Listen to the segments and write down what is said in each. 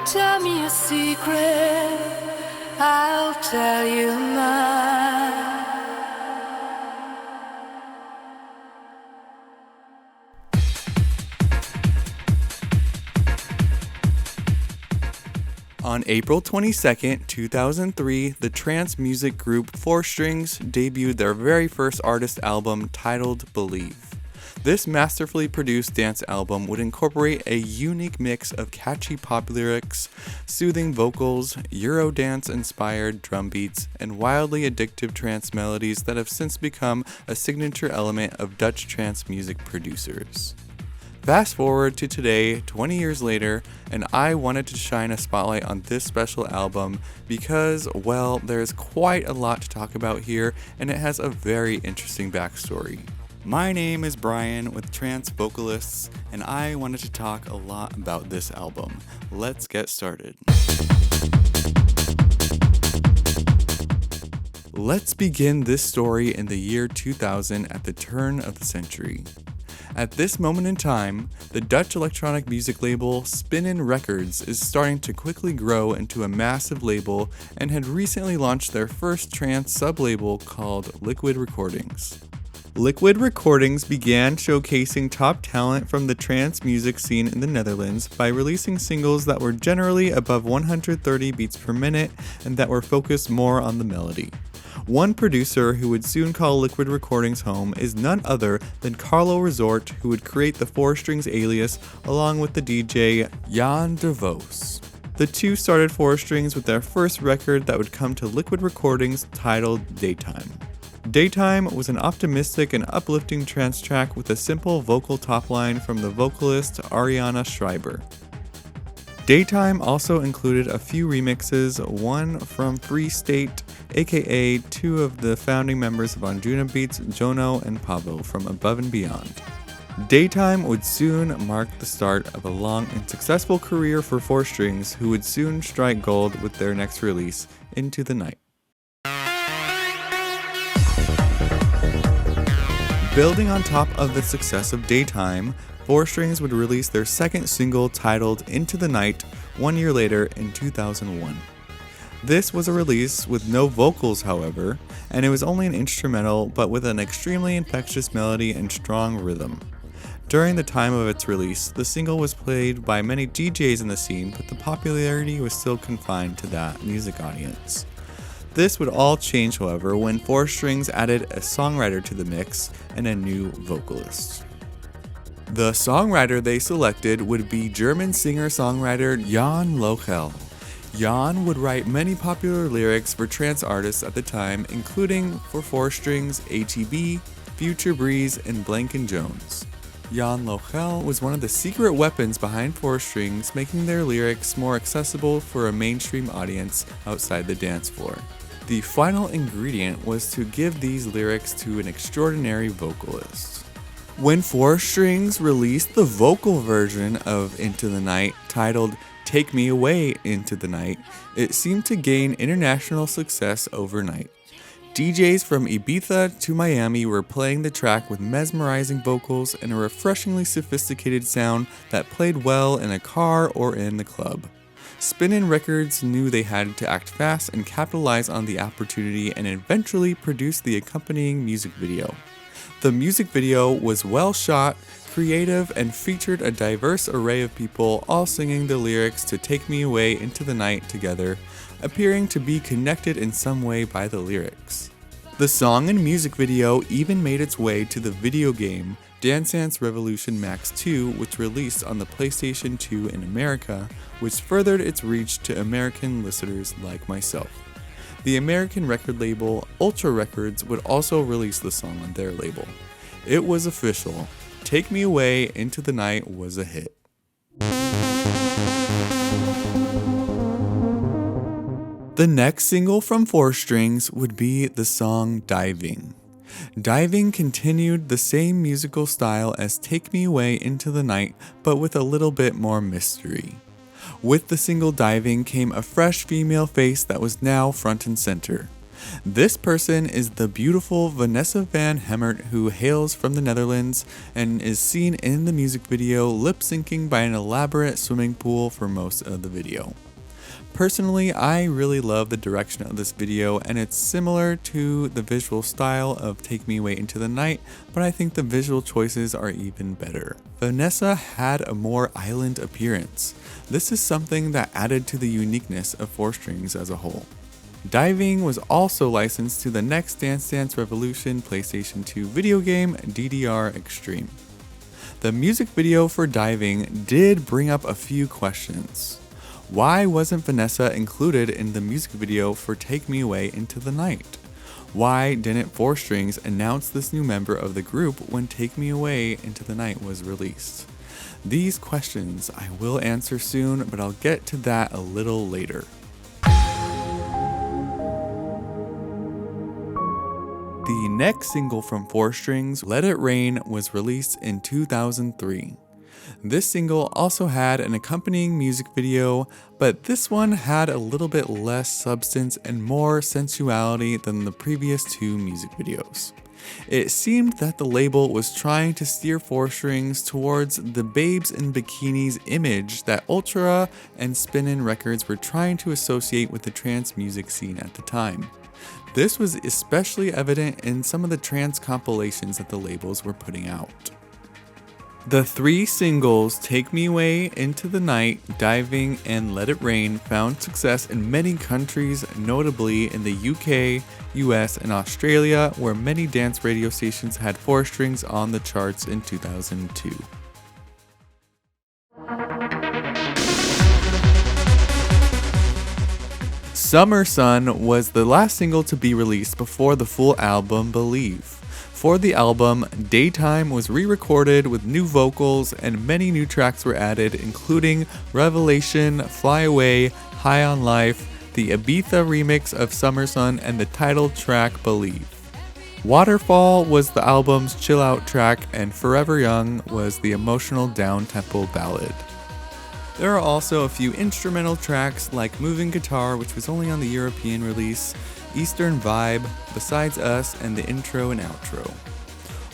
Tell me a secret, I'll tell you mine. On April 22, 2003, the trance music group 4 Strings debuted their very first artist album titled Believe. This masterfully produced dance album would incorporate a unique mix of catchy pop lyrics, soothing vocals, Eurodance-inspired drum beats, and wildly addictive trance melodies that have since become a signature element of Dutch trance music producers. Fast forward to today, 20 years later, and I wanted to shine a spotlight on this special album because, well, there's quite a lot to talk about here, and it has a very interesting backstory. My name is Brian with Trance Vocalists, and I wanted to talk a lot about this album. Let's get started. Let's begin this story in the year 2000 at the turn of the century. At this moment in time, the Dutch electronic music label Spinnin' Records is starting to quickly grow into a massive label and had recently launched their first trance sub-label called Liquid Recordings. Liquid Recordings began showcasing top talent from the trance music scene in the Netherlands by releasing singles that were generally above 130 beats per minute and that were focused more on the melody. One producer who would soon call Liquid Recordings home is none other than Carlo Resort, who would create the 4 Strings alias along with the DJ Jan de Vos. The two started 4 Strings with their first record that would come to Liquid Recordings titled Daytime. Daytime was an optimistic and uplifting trance track with a simple vocal top line from the vocalist Ariana Schreiber. Daytime also included a few remixes, one from Free State, aka 2 of the founding members of Anjuna Beats, Jono and Pablo from Above and Beyond. Daytime would soon mark the start of a long and successful career for 4 Strings, who would soon strike gold with their next release, Into the Night. Building on top of the success of Daytime, 4 Strings would release their second single titled Into the Night 1 year later in 2001. This was a release with no vocals, however, and it was only an instrumental but with an extremely infectious melody and strong rhythm. During the time of its release, the single was played by many DJs in the scene, but the popularity was still confined to that music audience. This would all change, however, when 4 Strings added a songwriter to the mix and a new vocalist. The songwriter they selected would be German singer-songwriter Jan Lochel. Jan would write many popular lyrics for trance artists at the time, including for 4 Strings, ATB, Future Breeze, and Blank & Jones. Jan Lochel was one of the secret weapons behind 4 Strings, making their lyrics more accessible for a mainstream audience outside the dance floor. The final ingredient was to give these lyrics to an extraordinary vocalist. When 4 Strings released the vocal version of Into the Night, titled Take Me Away Into the Night, it seemed to gain international success overnight. DJs from Ibiza to Miami were playing the track with mesmerizing vocals and a refreshingly sophisticated sound that played well in a car or in the club. Spinnin' Records knew they had to act fast and capitalize on the opportunity and eventually produced the accompanying music video. The music video was well shot, creative, and featured a diverse array of people all singing the lyrics to Take Me Away Into the Night together, appearing to be connected in some way by the lyrics. The song and music video even made its way to the video game Dance Dance Revolution Max 2, which released on the PlayStation 2 in America, which furthered its reach to American listeners like myself. The American record label Ultra Records would also release the song on their label. It was official. Take Me Away Into the Night was a hit. The next single from 4 Strings would be the song Diving. Diving continued the same musical style as Take Me Away Into the Night, but with a little bit more mystery. With the single Diving came a fresh female face that was now front and center. This person is the beautiful Vanessa van Hemert, who hails from the Netherlands and is seen in the music video lip-syncing by an elaborate swimming pool for most of the video. Personally, I really love the direction of this video, and it's similar to the visual style of Take Me Away Into the Night, but I think the visual choices are even better. Vanessa had a more island appearance. This is something that added to the uniqueness of 4-Strings as a whole. Diving was also licensed to the next Dance Dance Revolution PlayStation 2 video game, DDR Extreme. The music video for Diving did bring up a few questions. Why wasn't Vanessa included in the music video for Take Me Away Into the Night? Why didn't 4-Strings announce this new member of the group when Take Me Away Into the Night was released? These questions I will answer soon, but I'll get to that a little later. The next single from 4-Strings, Let It Rain, was released in 2003. This single also had an accompanying music video, but this one had a little bit less substance and more sensuality than the previous two music videos. It seemed that the label was trying to steer 4-Strings towards the babes in bikinis image that Ultra and Spinnin' Records were trying to associate with the trance music scene at the time. This was especially evident in some of the trance compilations that the labels were putting out. The three singles, Take Me Away Into the Night, Diving, and Let It Rain, found success in many countries, notably in the UK, US, and Australia, where many dance radio stations had 4-Strings on the charts in 2002. Summer Sun was the last single to be released before the full album, Believe. For the album, Daytime was re-recorded with new vocals and many new tracks were added, including Revelation, Fly Away, High on Life, the Ibiza remix of Summer Sun, and the title track Believe. Waterfall was the album's chill-out track, and Forever Young was the emotional down-tempo ballad. There are also a few instrumental tracks like Moving Guitar, which was only on the European release, Eastern Vibe, Besides Us, and the intro and outro.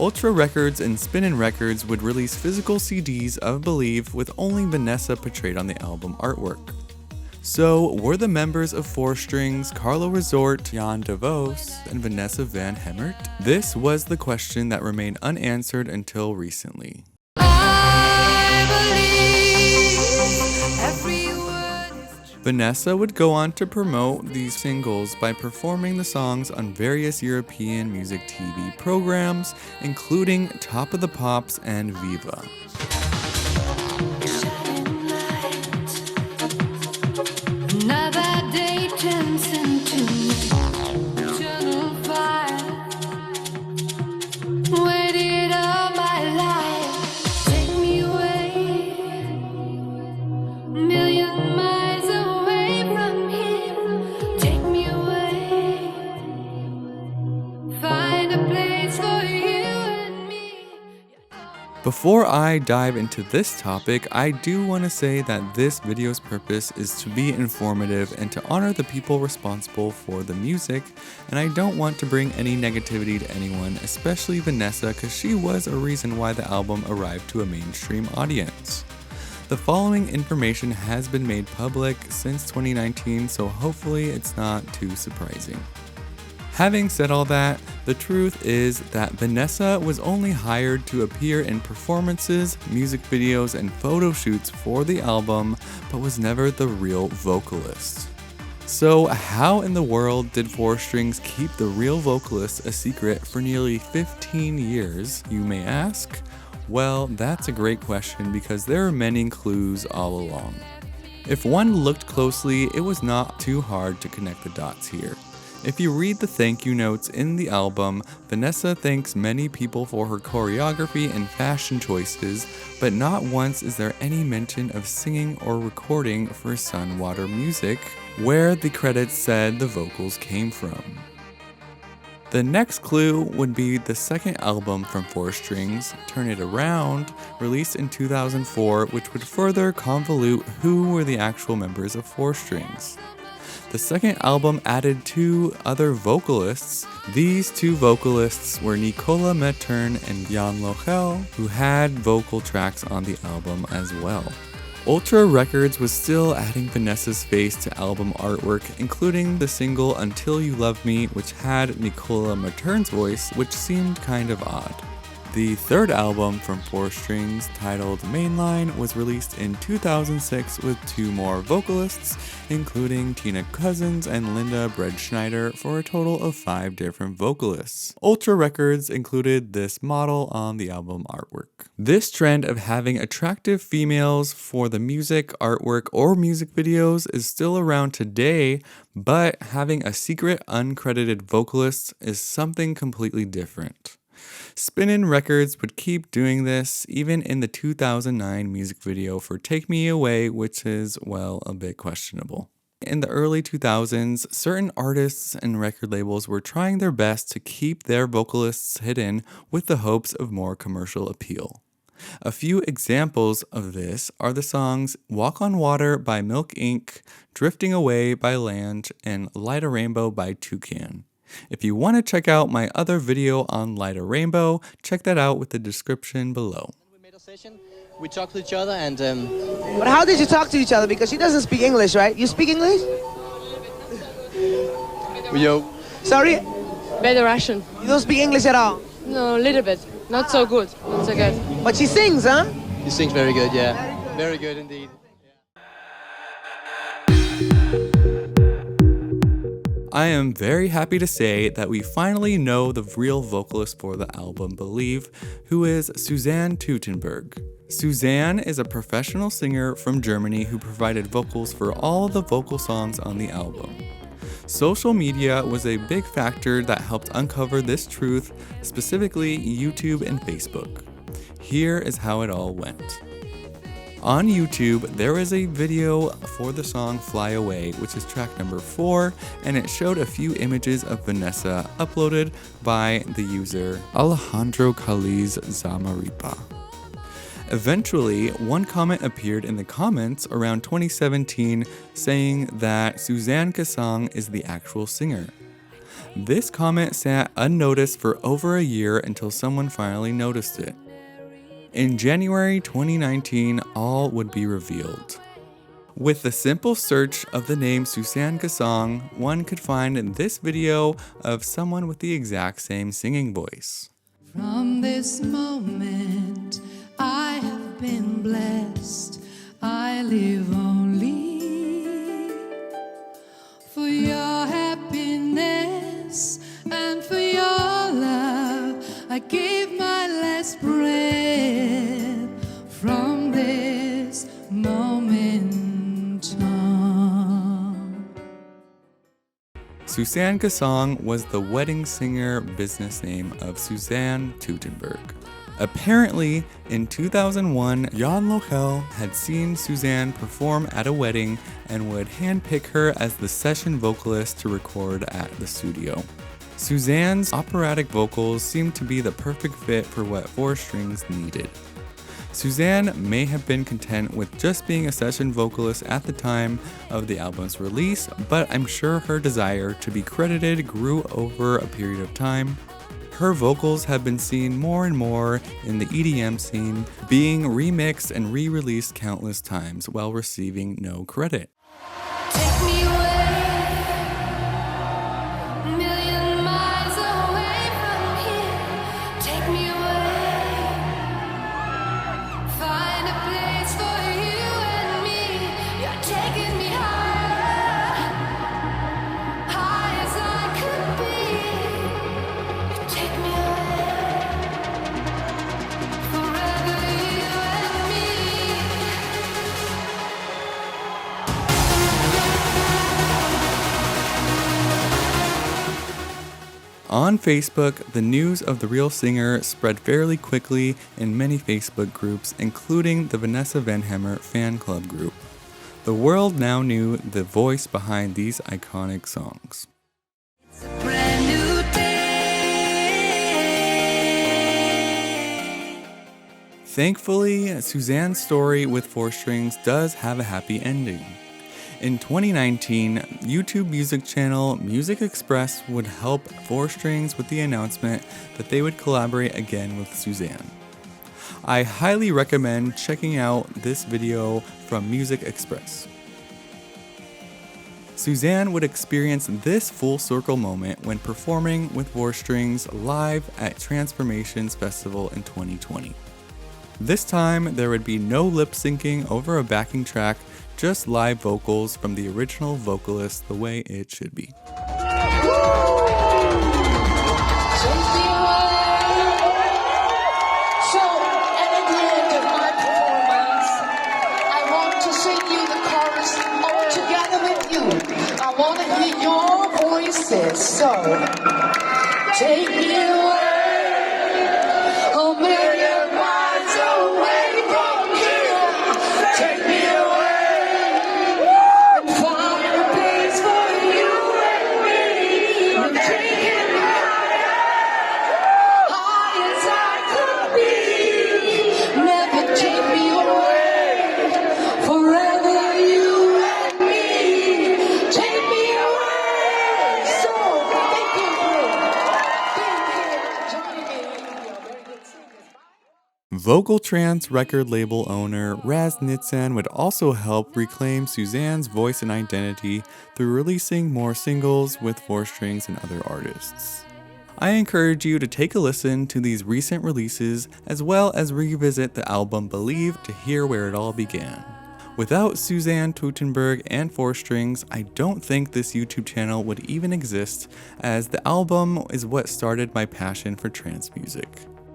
Ultra Records and Spinnin' Records would release physical CDs of Believe with only Vanessa portrayed on the album artwork. So, were the members of 4-Strings Carlo Resort, Jan de Vos, and Vanessa van Hemert? This was the question that remained unanswered until recently. Vanessa would go on to promote these singles by performing the songs on various European music TV programs, including Top of the Pops and Viva. Another day turns into eternal fire. Waited all my life, take me away, a million miles away from here. Take me away, find a place for you and me. Before I dive into this topic, I do want to say that this video's purpose is to be informative and to honor the people responsible for the music, and I don't want to bring any negativity to anyone, especially Vanessa, because she was a reason why the album arrived to a mainstream audience. The following information has been made public since 2019, so hopefully it's not too surprising. Having said all that, the truth is that Vanessa was only hired to appear in performances, music videos, and photo shoots for the album, but was never the real vocalist. So how in the world did 4-Strings keep the real vocalist a secret for nearly 15 years, you may ask? Well, that's a great question because there are many clues all along. If one looked closely, it was not too hard to connect the dots here. If you read the thank you notes in the album, Vanessa thanks many people for her choreography and fashion choices, but not once is there any mention of singing or recording for Sun Water Music, where the credits said the vocals came from. The next clue would be the second album from 4-Strings, Turn It Around, released in 2004, which would further convolute who were the actual members of 4-Strings. The second album added 2 other vocalists. These 2 vocalists were Nicola Mettern and Jan Lochel, who had vocal tracks on the album as well. Ultra Records was still adding Vanessa's face to album artwork, including the single Until You Love Me, which had Nicola Mettern's voice, which seemed kind of odd. The third album from 4 Strings, titled Mainline, was released in 2006 with 2 more vocalists, including Tina Cousins and Linda Bredschneider, for a total of 5 different vocalists. Ultra Records included this model on the album artwork. This trend of having attractive females for the music, artwork, or music videos is still around today, but having a secret uncredited vocalist is something completely different. Spinnin' Records would keep doing this even in the 2009 music video for Take Me Away, which is, well, a bit questionable. In the early 2000s, certain artists and record labels were trying their best to keep their vocalists hidden with the hopes of more commercial appeal. A few examples of this are the songs Walk on Water by Milk Inc., Drifting Away by Land, and Light a Rainbow by Toucan. If you want to check out my other video on Light a Rainbow, check that out with the description below. We made a session, we talked to each other and... But how did you talk to each other? Because she doesn't speak English, right? You speak English? Yo. Sorry? Better Russian. You don't speak English at all? No, a little bit. Not so good. Not so good. But she sings, huh? He sings very good, yeah. Very good indeed. I am very happy to say that we finally know the real vocalist for the album Believe, who is Suzanne Tutenberg. Suzanne is a professional singer from Germany who provided vocals for all the vocal songs on the album. Social media was a big factor that helped uncover this truth, specifically YouTube and Facebook. Here is how it all went. On YouTube, there is a video for the song Fly Away, which is track number 4, and it showed a few images of Vanessa uploaded by the user Alejandro Caliz Zamaripa. Eventually, one comment appeared in the comments around 2017 saying that Suzanne Kasang is the actual singer. This comment sat unnoticed for over a year until someone finally noticed it. In January 2019, all would be revealed. With the simple search of the name Suzanne Kasang, one could find this video of someone with the exact same singing voice. From this moment, I have been blessed. I live only for your happiness and for your love. I gave my last breath from this moment on. Suzanne Kasang was the wedding singer business name of Suzanne Tutenberg. Apparently, in 2001, Jan Lochel had seen Suzanne perform at a wedding and would handpick her as the session vocalist to record at the studio. Suzanne's operatic vocals seemed to be the perfect fit for what 4 Strings needed. Suzanne may have been content with just being a session vocalist at the time of the album's release, but I'm sure her desire to be credited grew over a period of time. Her vocals have been seen more and more in the EDM scene, being remixed and re-released countless times while receiving no credit. Take me away, a million miles away from here. Take me away, find a place for you and me. You're taking me higher, high as I could be. You take me away, forever you and me. On Facebook, the news of the real singer spread fairly quickly in many Facebook groups, including the Vanessa Van Hemmer fan club group. The world now knew the voice behind these iconic songs. It's a brand new day. Thankfully, Suzanne's story with 4 Strings does have a happy ending. In 2019, YouTube music channel Music Express would help 4 Strings with the announcement that they would collaborate again with Suzanne. I highly recommend checking out this video from Music Express. Suzanne would experience this full circle moment when performing with 4 Strings live at Transformations Festival in 2020. This time, there would be no lip syncing over a backing track, just live vocals from the original vocalist the way it should be. I want to hear your voices, so take me away, a million miles away from here. Take me away and find a place for you and me. You're taking me high as I could be. Never take me away, forever you and me. Take me away, so thank you for joining me. You're very good singers. Vocal Trance record label owner Raz Nitzan would also help reclaim Suzanne's voice and identity through releasing more singles with 4 Strings and other artists. I encourage you to take a listen to these recent releases as well as revisit the album Believe to hear where it all began. Without Suzanne, Tutenberg, and 4 Strings, I don't think this YouTube channel would even exist, as the album is what started my passion for trance music.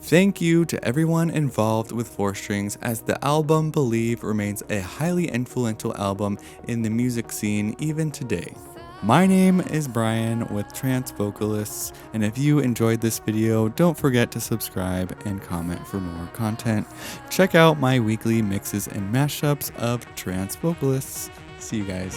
Thank you to everyone involved with 4 Strings, as the album Believe remains a highly influential album in the music scene even today. My name is Brian with Trance Vocalists, and if you enjoyed this video, don't forget to subscribe and comment for more content. Check out my weekly mixes and mashups of Trance Vocalists. See you guys.